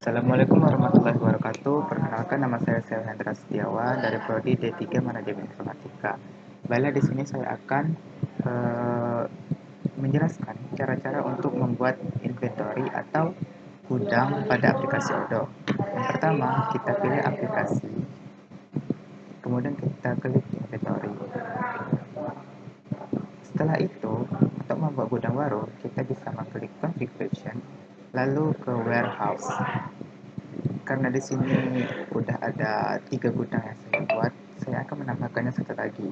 Assalamualaikum warahmatullahi wabarakatuh. Perkenalkan, nama saya Hendra Setiawan dari Prodi D3 Manajemen Informatika. Baiklah, di sini saya akan menjelaskan cara-cara untuk membuat inventory atau gudang pada aplikasi Odoo. Yang pertama, kita pilih aplikasi, kemudian kita klik inventory. Setelah itu, untuk membuat gudang baru, kita bisa mengklik configuration, lalu ke warehouse. Karena di sini udah ada 3 gudang yang saya buat, saya akan menambahkannya satu lagi,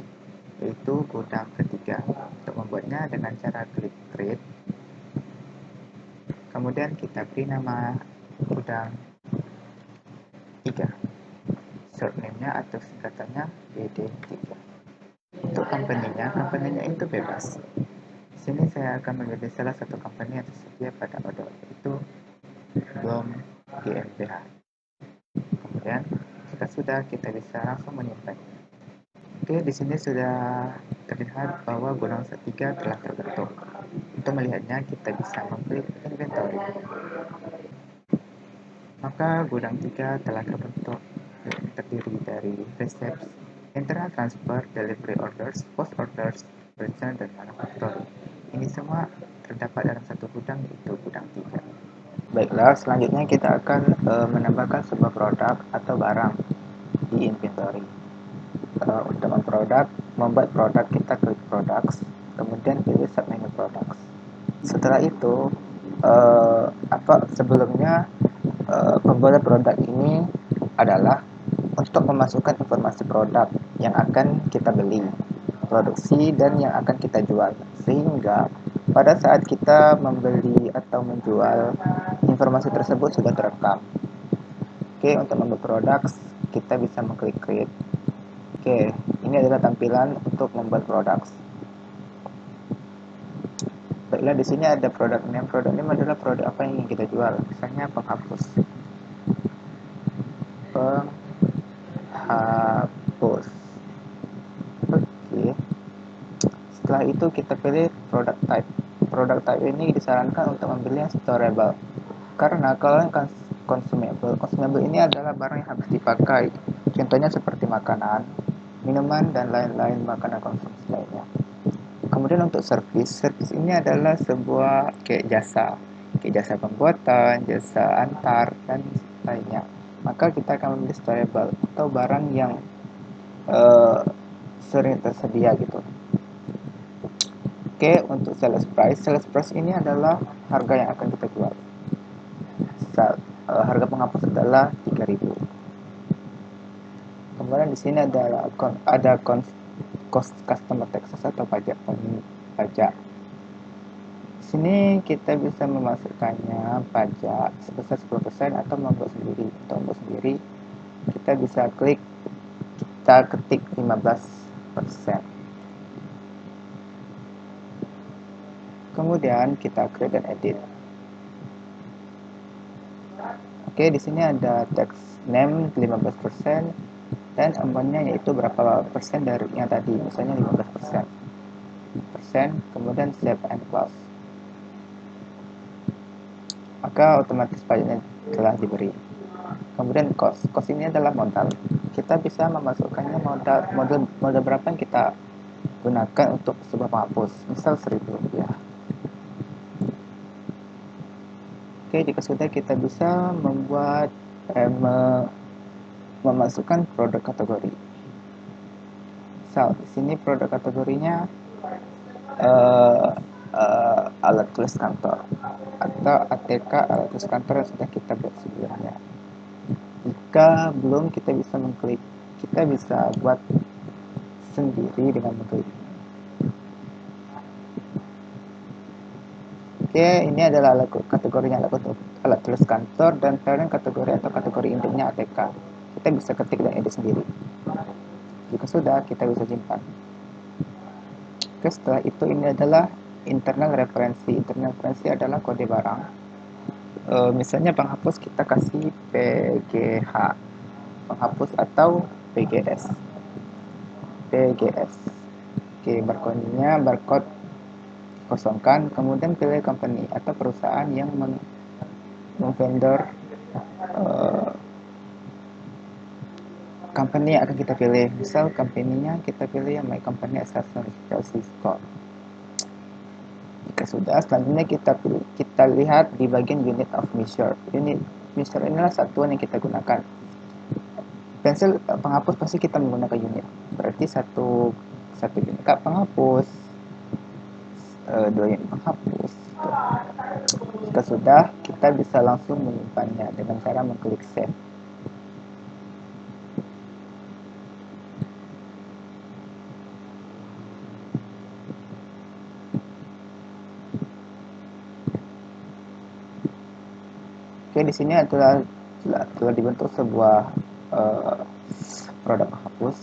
yaitu gudang ketiga. Untuk membuatnya dengan cara klik create, kemudian kita beri nama gudang 3, short name-nya atau singkatannya BD3. Untuk company-nya itu bebas. Di sini saya akan memilih salah satu company yang tersedia pada Odoo, yaitu Blom GmbH. Kemudian jika sudah, kita bisa langsung menyimpan. Oke, di sini sudah terlihat bahwa gudang ketiga telah terbentuk. Untuk melihatnya, kita bisa mengklik inventory. Maka gudang 3 telah terbentuk, terdiri dari receipts, internal transfer, delivery orders, post orders, return, dan manufacturing. Ini semua terdapat dalam satu gudang, yaitu gudang 3. Baiklah, selanjutnya kita akan menambahkan sebuah produk atau barang di inventory. Untuk membuat produk, kita klik products, kemudian pilih submenu products. Setelah itu, sebelumnya pembuat produk ini adalah untuk memasukkan informasi produk yang akan kita beli, produksi, dan yang akan kita jual, sehingga pada saat kita membeli atau menjual, informasi tersebut sudah terekam. Oke, untuk membuat produk, kita bisa mengklik create. Oke, ini adalah tampilan untuk membuat produk. Baiklah, di sini ada produk name. Produk name adalah produk apa yang ingin kita jual. Misalnya penghapus. Penghapus. Oke. Setelah itu kita pilih product type. Product type ini disarankan untuk memilih yang storable. Karena kalau yang consumable ini adalah barang yang habis dipakai. Contohnya seperti makanan, minuman, dan lain-lain makanan konsumsi lainnya. Kemudian untuk service ini adalah sebuah kayak jasa pembuatan, jasa antar, dan lainnya. Maka kita akan memilih storable atau barang yang sering tersedia gitu. Oke, untuk sales price ini adalah harga yang akan kita jual. Harga penghapus adalah 3.000. Kemudian di sini ada cost customer taxes atau pajak. Di sini kita bisa memasukkannya pajak sebesar 10% atau membuat sendiri. Untuk membuat sendiri, kita bisa ketik 15%. Kemudian kita create dan edit. Oke, di sini ada text name 15% dan amount-nya yaitu berapa persen dari yang tadi, misalnya 15%. Kemudian save and close. Maka otomatis pajaknya telah diberi. Kemudian cost ini adalah modal. Kita bisa memasukkannya modal berapa yang kita gunakan untuk sebuah penghapus, misal Rp1.000. Oke, jika sudah, kita bisa memasukkan produk kategori. Misal di sini produk kategorinya alat tulis kantor atau ATK, alat tulis kantor yang sudah kita buat sebelumnya. Jika belum, kita bisa buat sendiri dengan mengklik. Oke, ini adalah kategorinya alat tulis kantor, dan parent kategori atau kategori induknya ATK. Kita bisa ketik dan edit sendiri. Jika sudah, kita bisa simpan. Oke, setelah itu ini adalah internal referensi. Internal referensi adalah kode barang. Misalnya penghapus, kita kasih PGH penghapus atau PGS. Oke, barcode kosongkan, kemudian pilih company atau perusahaan yang memvendor uh, company yang akan kita pilih. Misal company-nya kita pilih yang my company as customer Cisco. Jika sudah, selanjutnya kita lihat di bagian unit of measure. Unit measure inilah satuan yang kita gunakan. Pensil penghapus pasti kita menggunakan unit. Berarti satu unit penghapus, dua unit penghapus. Jika sudah, kita bisa langsung menyimpannya dengan cara mengklik save. Oke, di sini telah dibentuk sebuah produk penghapus.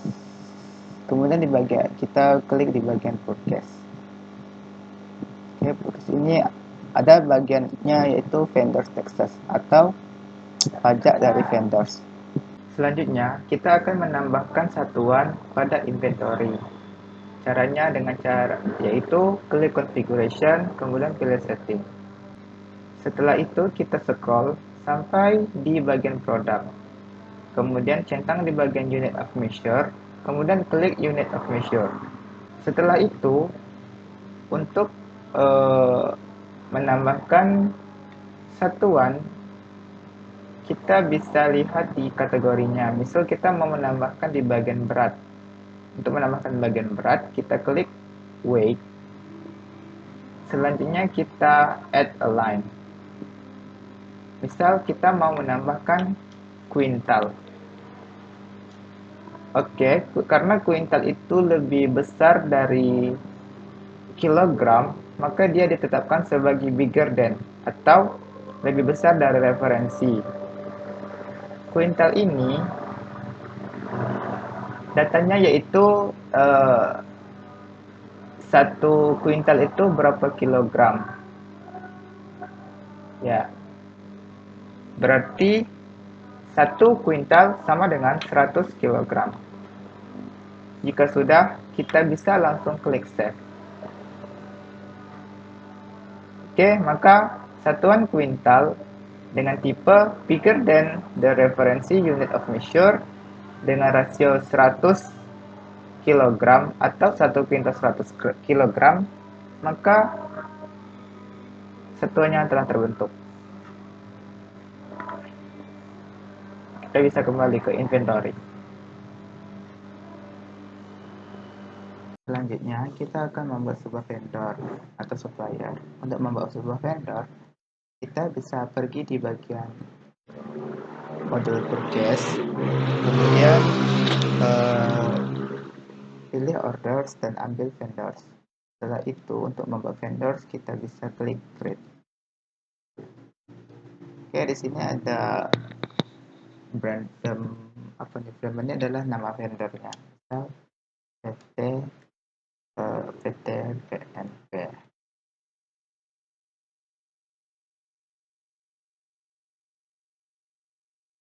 Kemudian di bagian kita klik di bagian broadcast. Oke, broadcast ini ada bagiannya yaitu vendors taxes atau pajak dari vendors. Selanjutnya, kita akan menambahkan satuan pada inventory. Caranya yaitu klik configuration, kemudian pilih setting. Setelah itu kita scroll sampai di bagian produk. Kemudian centang di bagian unit of measure, kemudian klik unit of measure. Setelah itu, untuk menambahkan satuan, kita bisa lihat di kategorinya. Misal kita mau menambahkan di bagian berat. Untuk menambahkan bagian berat, kita klik weight. Selanjutnya kita add a line. Misal kita mau menambahkan kuintal. Oke, karena kuintal itu lebih besar dari kilogram, maka dia ditetapkan sebagai bigger than atau lebih besar dari referensi. Kuintal ini datanya yaitu satu kuintal itu berapa kilogram. Ya, berarti satu kuintal sama dengan 100 kilogram. Jika sudah, kita bisa langsung klik save. Oke, maka satuan kuintal dengan tipe bigger than the reference unit of measure dengan rasio 100 kg atau 1 kuintal 100 kg, maka satuannya telah terbentuk. Kita bisa kembali ke inventory. Selanjutnya, kita akan membuat sebuah vendor atau supplier. Untuk membuat sebuah vendor, kita bisa pergi di bagian modul purchase, kemudian pilih orders dan ambil vendors. Setelah itu, untuk membuat vendors, kita bisa klik create. Oke, di sini ada brand brand adalah nama vendornya. Misal PT PNP.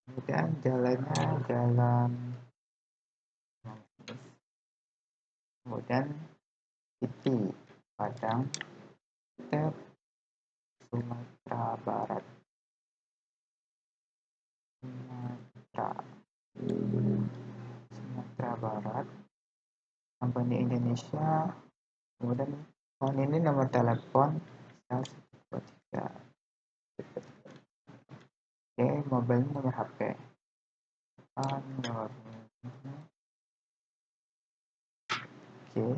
Kemudian jalannya jalan, kemudian City Padang, Step Sumatera Barat. Sumatera Barat, company Indonesia, kemudian ini nomor telepon 123. Oke, mobile nomor HP. Nomor. Oke.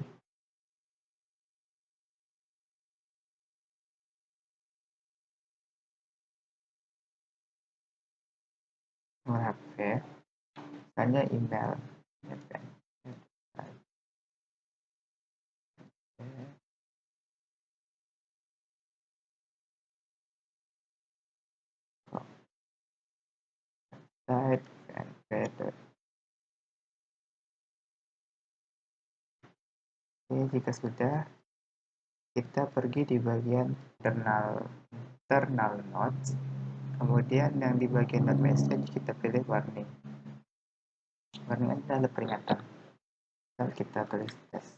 Nomor HP. Tanya email. Site and Oke, jika sudah, kita pergi di bagian internal notes, kemudian yang di bagian note message kita pilih warning. Warning adalah peringatan. Dan kita tulis test.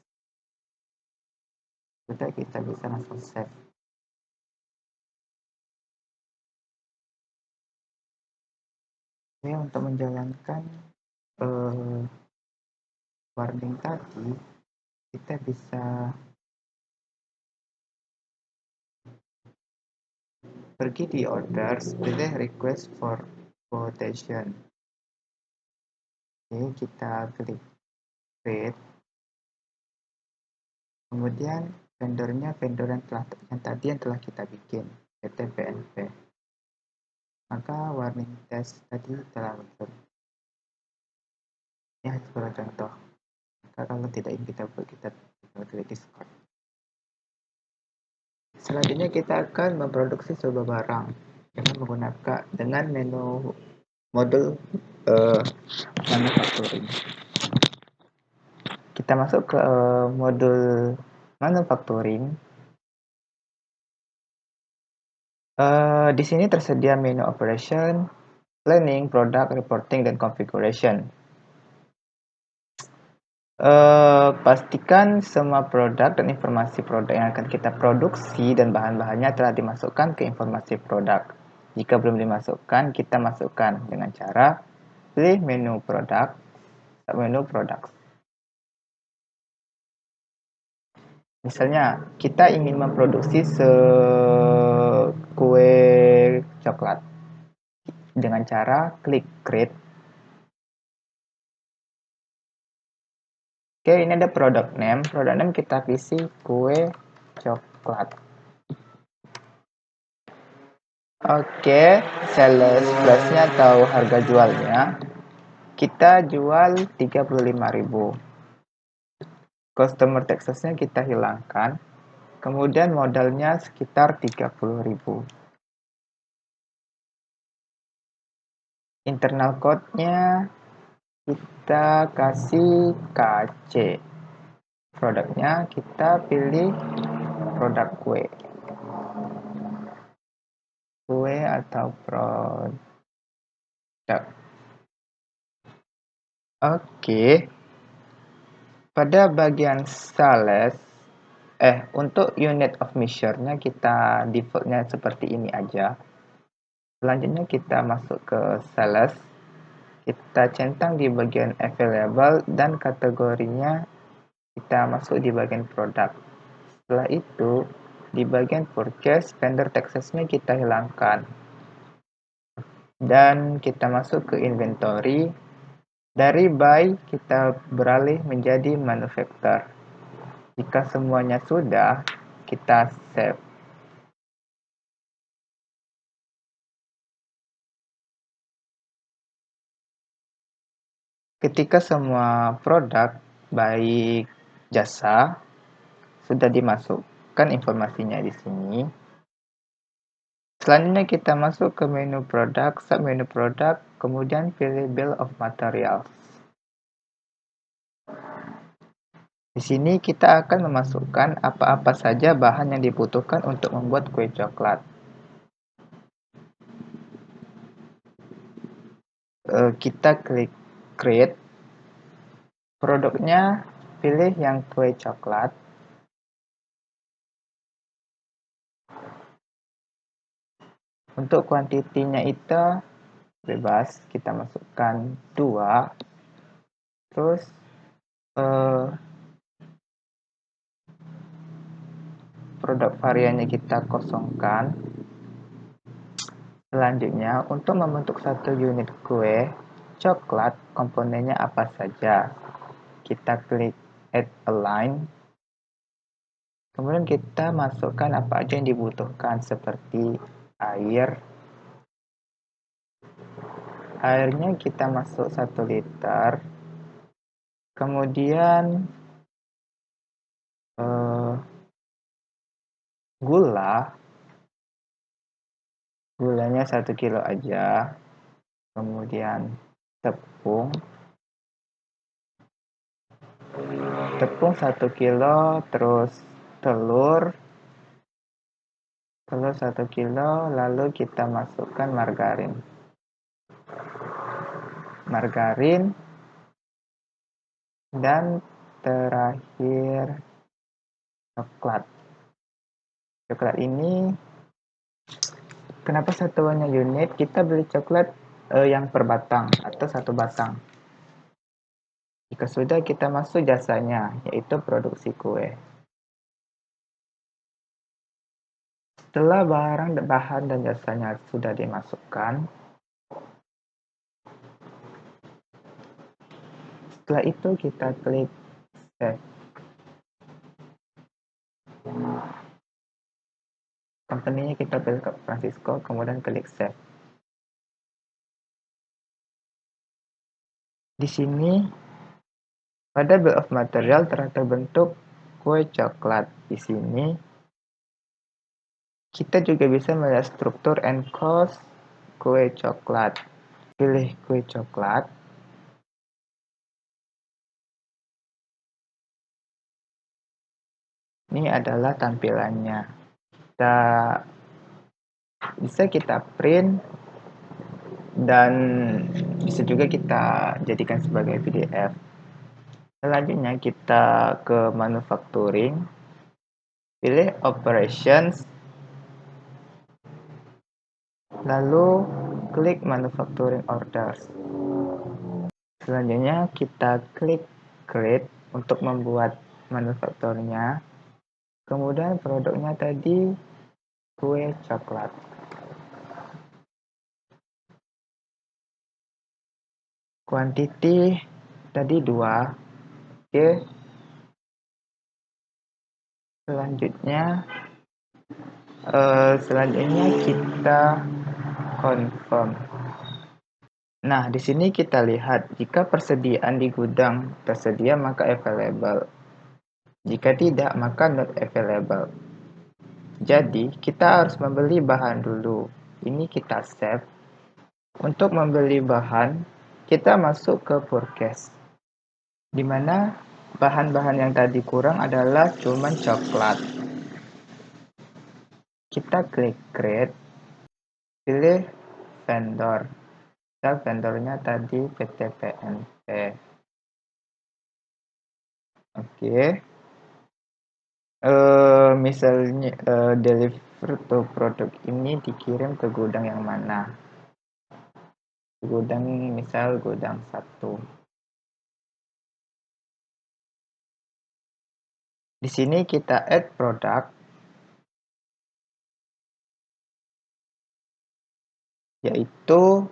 Sudah, kita bisa langsung save. Oke, untuk menjalankan warning tadi, kita bisa pergi di orders, pilih request for quotation. Oke, kita klik create. Kemudian vendornya vendor yang telah kita bikin, PT PNP. Maka warning test tadi telah muncul. Ya, sebagai contoh. Maka kalau tidak ingin kita buat, kita klik Discord. Selanjutnya kita akan memproduksi sebuah barang dengan menu modul manufacturing. Kita masuk ke modul manufacturing. Di sini tersedia menu operation, planning, product, reporting, dan configuration. Pastikan semua produk dan informasi produk yang akan kita produksi dan bahan-bahannya telah dimasukkan ke informasi produk. Jika belum dimasukkan, kita masukkan dengan cara pilih menu produk, menu produk. Misalnya, kita ingin memproduksi kue coklat dengan cara klik create. Oke, ini ada product name. Product name kita isi kue coklat. Oke, sales price-nya atau harga jualnya kita jual 35.000. Customer taxes-nya kita hilangkan. Kemudian modalnya sekitar 30.000. Internal code-nya kita kasih KC. Produknya kita pilih produk kue. Kue atau produk. Oke. Pada bagian sales, untuk unit of measure-nya kita default-nya seperti ini aja. Selanjutnya kita masuk ke sales. Kita centang di bagian available dan kategorinya kita masuk di bagian produk. Setelah itu, di bagian purchase, vendor taxes-nya kita hilangkan. Dan kita masuk ke inventory. Dari buy, kita beralih menjadi manufacture. Jika semuanya sudah, kita save. Ketika semua produk, baik jasa, sudah dimasukkan informasinya di sini. Selanjutnya kita masuk ke menu produk, submenu produk, kemudian pilih bill of materials. Di sini kita akan memasukkan apa-apa saja bahan yang dibutuhkan untuk membuat kue coklat. Kita klik create. Produknya pilih yang kue coklat. Untuk kuantitinya itu bebas, kita masukkan 2. Terus produk variannya kita kosongkan. Selanjutnya, untuk membentuk satu unit kue coklat, komponennya apa saja? Kita klik add a line. Kemudian kita masukkan apa aja yang dibutuhkan seperti air. Airnya kita masuk 1 liter. Kemudian gulanya 1 kilo aja. Kemudian tepung 1 kilo, terus telur 1 kilo, lalu kita masukkan margarin, dan terakhir coklat ini kenapa satuannya unit, kita beli coklat yang per batang atau satu batang. Jika sudah, kita masuk jasanya, yaitu produksi kue. Setelah bahan dan jasanya sudah dimasukkan, setelah itu kita klik save. Company-nya kita pilih ke Francisco, kemudian klik save. Di sini pada bill of material terbentuk kue coklat. Di sini kita juga bisa melihat struktur and cost kue coklat. Pilih kue coklat. Ini adalah tampilannya. Bisa kita print dan bisa juga kita jadikan sebagai PDF. Selanjutnya kita ke manufacturing, pilih operations, lalu klik manufacturing orders. Selanjutnya kita klik create untuk membuat manufakturnya. Kemudian produknya tadi kue coklat. Quantity tadi 2. Oke. Selanjutnya kita confirm. Nah, di sini kita lihat jika persediaan di gudang tersedia maka available. Jika tidak maka not available. Jadi, kita harus membeli bahan dulu. Ini kita save. Untuk membeli bahan, kita masuk ke forecast. Di mana bahan-bahan yang tadi kurang adalah cuman coklat. Kita klik create, pilih vendor. Vendornya tadi PT PNP. Oke. Misalnya deliver to produk ini dikirim ke gudang yang mana? Gudang misal gudang 1. Di sini kita add produk, yaitu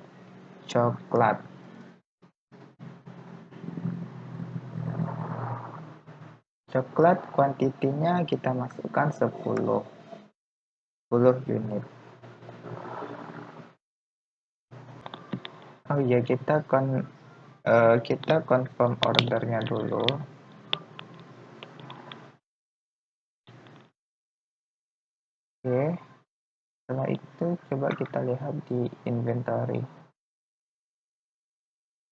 coklat. Coklat kuantitinya kita masukkan 10 unit. Oh iya, kita confirm ordernya dulu. Oke. Setelah itu coba kita lihat di inventory.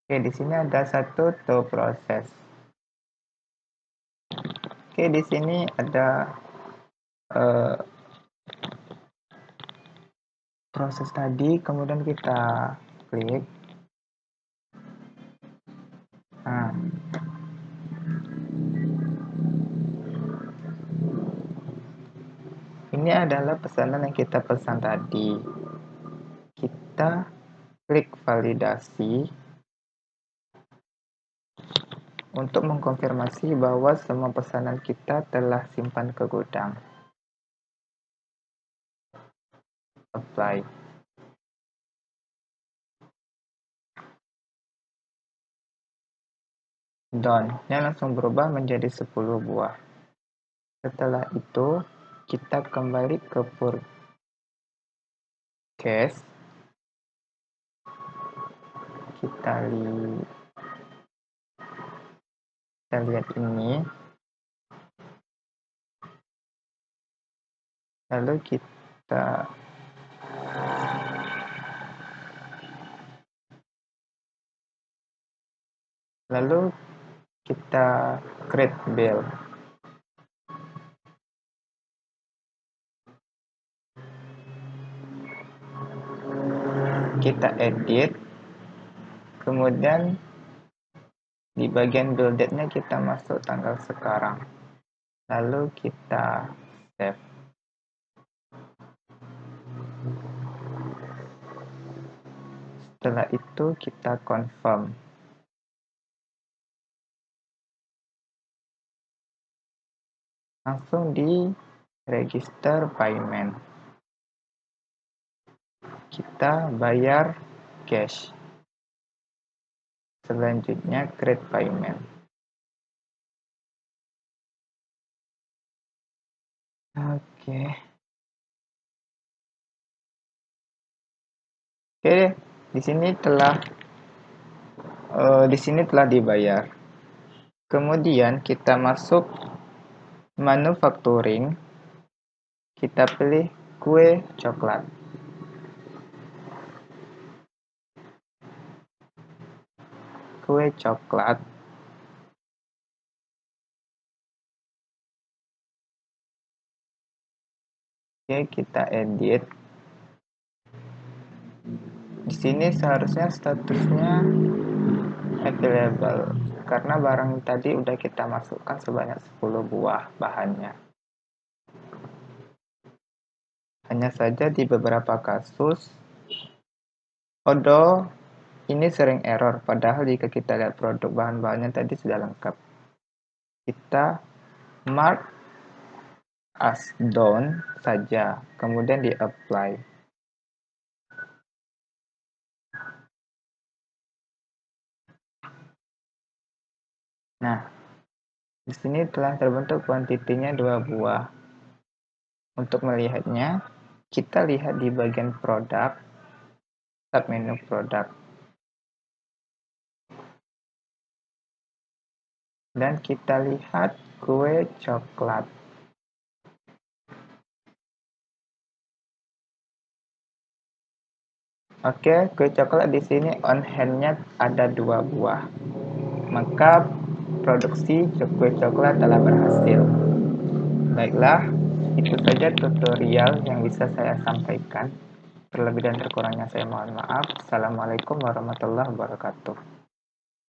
Oke, di sini ada satu to proses. Oke, di sini ada proses tadi, kemudian kita klik. Nah, ini adalah pesanan yang kita pesan tadi. Kita klik validasi untuk mengkonfirmasi bahwa semua pesanan kita telah simpan ke gudang. Apply. Done. Nya langsung berubah menjadi 10 buah. Setelah itu, kita kembali ke forecast. Kita lihat ini. Lalu kita create bill. Kita edit, kemudian di bagian bill date-nya kita masuk tanggal sekarang, lalu kita save. Setelah itu kita confirm. Langsung di register payment. Kita bayar cash. Selanjutnya create payment. Oke. Oke, di sini telah dibayar. Kemudian kita masuk manufacturing. Kita pilih kue coklat. Kue coklat. Oke, kita edit. Di sini seharusnya statusnya available karena barang tadi udah kita masukkan sebanyak 10 buah bahannya. Hanya saja di beberapa kasus Odo ini sering error, padahal jika kita lihat produk bahan-bahannya tadi sudah lengkap. Kita mark as done saja, kemudian di apply. Nah, di sini telah terbentuk kuantitinya 2 buah. Untuk melihatnya, kita lihat di bagian produk, submenu produk. Dan kita lihat kue coklat. Oke, kue coklat di sini on hand-nya ada 2 buah. Maka produksi kue coklat telah berhasil. Baiklah, itu saja tutorial yang bisa saya sampaikan. Terlebih dan terkurangnya saya mohon maaf. Assalamualaikum warahmatullahi wabarakatuh.